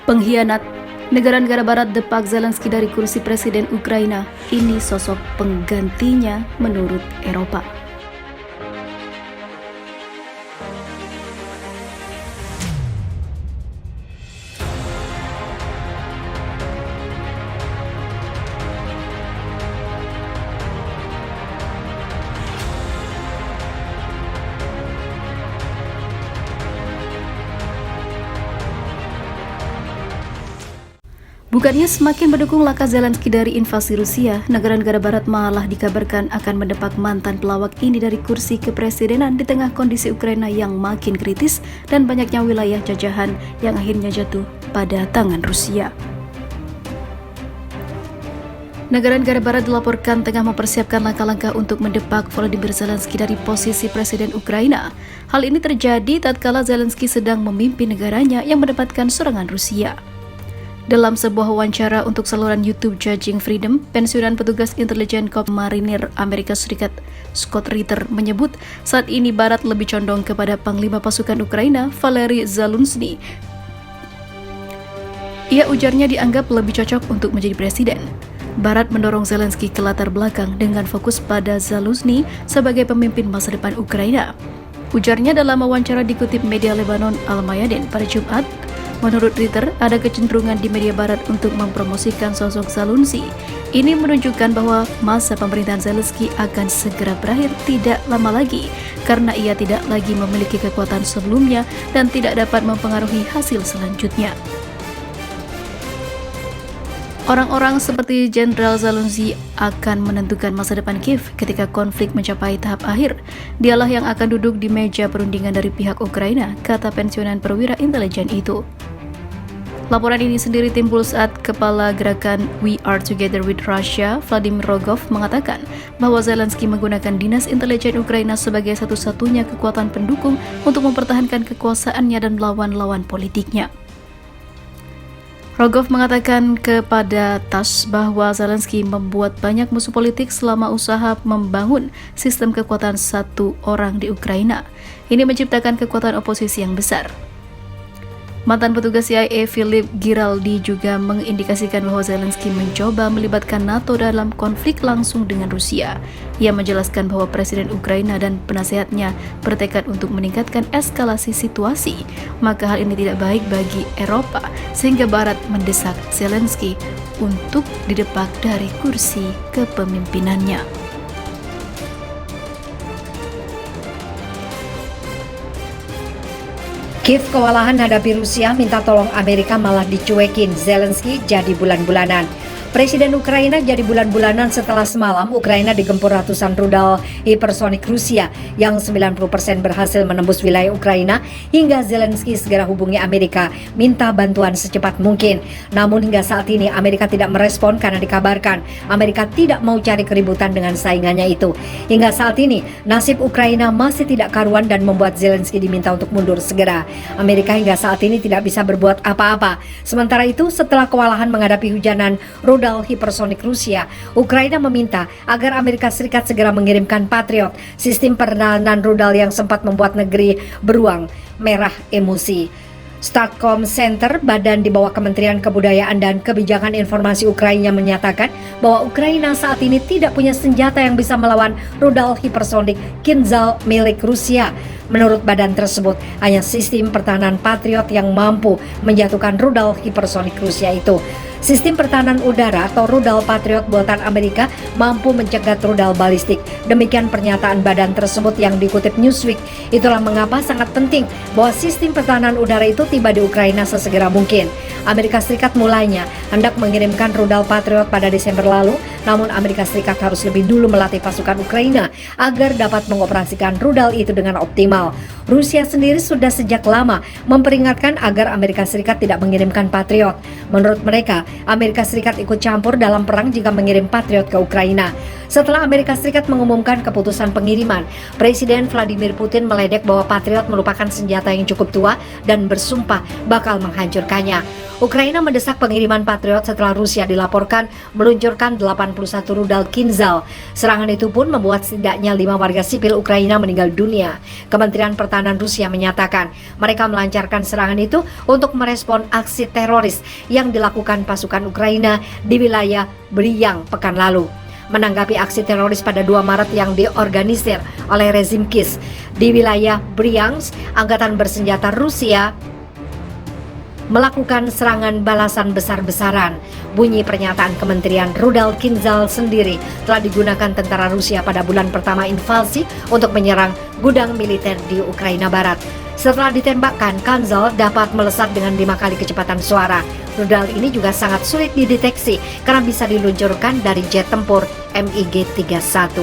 Pengkhianat, negara-negara barat depak Zelensky dari kursi presiden Ukraina. Ini sosok penggantinya menurut Eropa. Bukannya semakin mendukung langkah Zelensky dari invasi Rusia, negara-negara barat malah dikabarkan akan mendepak mantan pelawak ini dari kursi kepresidenan di tengah kondisi Ukraina yang makin kritis dan banyaknya wilayah jajahan yang akhirnya jatuh pada tangan Rusia. Negara-negara barat dilaporkan tengah mempersiapkan langkah-langkah untuk mendepak Volodymyr Zelensky dari posisi presiden Ukraina. Hal ini terjadi tatkala Zelensky sedang memimpin negaranya yang mendapatkan serangan Rusia. Dalam sebuah wawancara untuk saluran YouTube Judging Freedom, pensiunan petugas intelijen Korps Marinir Amerika Serikat Scott Ritter menyebut saat ini Barat lebih condong kepada Panglima Pasukan Ukraina Valery Zaluzhny. Ia ujarnya dianggap lebih cocok untuk menjadi presiden. Barat mendorong Zelensky ke latar belakang dengan fokus pada Zaluzhny sebagai pemimpin masa depan Ukraina. Ujarnya dalam wawancara dikutip media Lebanon Al-Mayadin pada Jumat. Menurut Ritter, ada kecenderungan di media barat untuk mempromosikan sosok Zaluzhny. Ini menunjukkan bahwa masa pemerintahan Zelensky akan segera berakhir tidak lama lagi karena ia tidak lagi memiliki kekuatan sebelumnya dan tidak dapat mempengaruhi hasil selanjutnya. Orang-orang seperti Jenderal Zaluzhny akan menentukan masa depan Kiev ketika konflik mencapai tahap akhir. Dialah yang akan duduk di meja perundingan dari pihak Ukraina, kata pensiunan perwira intelijen itu. Laporan ini sendiri timbul saat Kepala Gerakan We Are Together with Russia, Vladimir Rogov, mengatakan bahwa Zelensky menggunakan dinas intelijen Ukraina sebagai satu-satunya kekuatan pendukung untuk mempertahankan kekuasaannya dan melawan lawan politiknya. Rogov mengatakan kepada TASS bahwa Zelensky membuat banyak musuh politik selama usaha membangun sistem kekuatan satu orang di Ukraina. Ini menciptakan kekuatan oposisi yang besar. Mantan petugas CIA Philip Giraldi juga mengindikasikan bahwa Zelensky mencoba melibatkan NATO dalam konflik langsung dengan Rusia. Ia menjelaskan bahwa Presiden Ukraina dan penasehatnya bertekad untuk meningkatkan eskalasi situasi, maka hal ini tidak baik bagi Eropa, sehingga Barat mendesak Zelensky untuk didepak dari kursi kepemimpinannya. Kiev kewalahan hadapi Rusia, minta tolong Amerika malah dicuekin. Zelensky jadi bulan-bulanan. Presiden Ukraina jadi bulan-bulanan setelah semalam Ukraina digempur ratusan rudal hipersonik Rusia yang 90% berhasil menembus wilayah Ukraina hingga Zelensky segera hubungi Amerika minta bantuan secepat mungkin. Namun hingga saat ini Amerika tidak merespon karena dikabarkan Amerika tidak mau cari keributan dengan saingannya itu. Hingga saat ini nasib Ukraina masih tidak karuan dan membuat Zelensky diminta untuk mundur segera. Amerika hingga saat ini tidak bisa berbuat apa-apa. Sementara itu setelah kewalahan menghadapi hujanan rudal hipersonik Rusia, Ukraina meminta agar Amerika Serikat segera mengirimkan Patriot, sistem pertahanan rudal yang sempat membuat negeri beruang merah emosi. Statcom Center, badan di bawah Kementerian Kebudayaan dan Kebijakan Informasi Ukraina, menyatakan bahwa Ukraina saat ini tidak punya senjata yang bisa melawan rudal hipersonik Kinzhal milik Rusia. Menurut badan tersebut, hanya sistem pertahanan Patriot yang mampu menjatuhkan rudal hipersonik Rusia itu. Sistem pertahanan udara atau rudal Patriot buatan Amerika mampu mencegat rudal balistik. Demikian pernyataan badan tersebut yang dikutip Newsweek. Itulah mengapa sangat penting bahwa sistem pertahanan udara itu tiba di Ukraina sesegera mungkin. Amerika Serikat mulainya hendak mengirimkan rudal Patriot pada Desember lalu, namun Amerika Serikat harus lebih dulu melatih pasukan Ukraina agar dapat mengoperasikan rudal itu dengan optimal. Rusia sendiri sudah sejak lama memperingatkan agar Amerika Serikat tidak mengirimkan Patriot. Menurut mereka, Amerika Serikat ikut campur dalam perang jika mengirim Patriot ke Ukraina. Setelah Amerika Serikat mengumumkan keputusan pengiriman, Presiden Vladimir Putin meledek bahwa Patriot merupakan senjata yang cukup tua dan bersumpah bakal menghancurkannya. Ukraina mendesak pengiriman Patriot setelah Rusia dilaporkan meluncurkan 81 rudal Kinzhal. Serangan itu pun membuat setidaknya 5 warga sipil Ukraina meninggal dunia. Kementerian Pertahanan Rusia menyatakan mereka melancarkan serangan itu untuk merespon aksi teroris yang dilakukan pasukan Ukraina di wilayah Bryansk pekan lalu. Menanggapi aksi teroris pada 2 Maret yang diorganisir oleh rezim KIS di wilayah Bryansk, angkatan bersenjata Rusia melakukan serangan balasan besar-besaran. Bunyi pernyataan Kementerian Rudal Kinzhal sendiri telah digunakan tentara Rusia pada bulan pertama invasi untuk menyerang gudang militer di Ukraina Barat. Setelah ditembakkan, Kinzhal dapat melesat dengan 5 kali kecepatan suara. Rudal ini juga sangat sulit dideteksi karena bisa diluncurkan dari jet tempur MiG-31.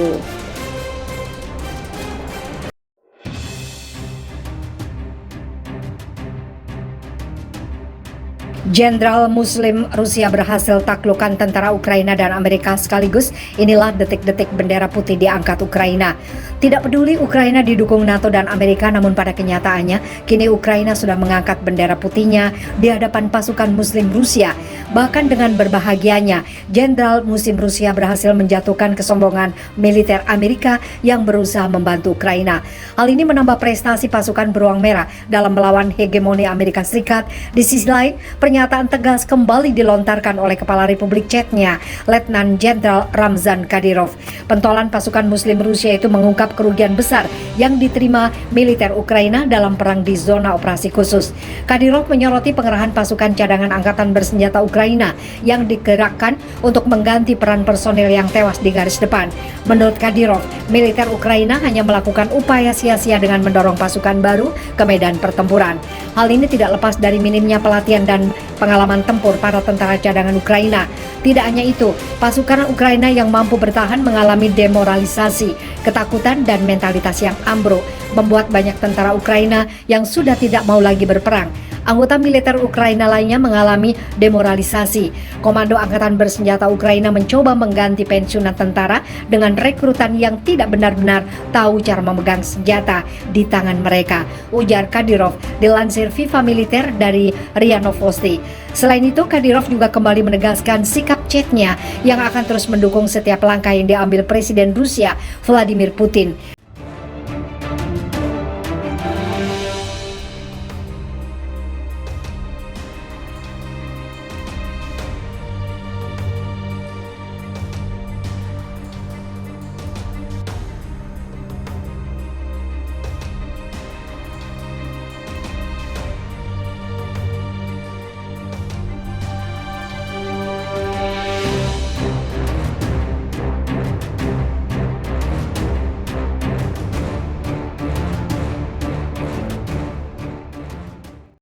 Jenderal Muslim Rusia berhasil taklukkan tentara Ukraina dan Amerika sekaligus. Inilah detik-detik bendera putih diangkat Ukraina. Tidak peduli Ukraina didukung NATO dan Amerika, namun pada kenyataannya kini Ukraina sudah mengangkat bendera putihnya di hadapan pasukan Muslim Rusia. Bahkan dengan berbahagianya, Jenderal Muslim Rusia berhasil menjatuhkan kesombongan militer Amerika yang berusaha membantu Ukraina. Hal ini menambah prestasi pasukan beruang merah dalam melawan hegemoni Amerika Serikat. Di sisi lain, pernyataan tegas kembali dilontarkan oleh Kepala Republik Chechnya, Letnan Jenderal Ramzan Kadyrov. Pentolan pasukan Muslim Rusia itu mengungkap kerugian besar yang diterima militer Ukraina dalam perang di zona operasi khusus. Kadyrov menyoroti pengerahan pasukan cadangan angkatan bersenjata Ukraina yang digerakkan untuk mengganti peran personil yang tewas di garis depan. Menurut Kadyrov, militer Ukraina hanya melakukan upaya sia-sia dengan mendorong pasukan baru ke medan pertempuran. Hal ini tidak lepas dari minimnya pelatihan dan pengalaman tempur para tentara cadangan Ukraina. Tidak hanya itu, pasukan Ukraina yang mampu bertahan mengalami demoralisasi, ketakutan dan mentalitas yang ambruk, membuat banyak tentara Ukraina yang sudah tidak mau lagi berperang. Anggota militer Ukraina lainnya mengalami demoralisasi. Komando Angkatan Bersenjata Ukraina mencoba mengganti pensiunan tentara dengan rekrutan yang tidak benar-benar tahu cara memegang senjata di tangan mereka, ujar Kadyrov dilansir Viva Militer dari RIA Novosti. Selain itu, Kadyrov juga kembali menegaskan sikap Chechnya yang akan terus mendukung setiap langkah yang diambil Presiden Rusia Vladimir Putin.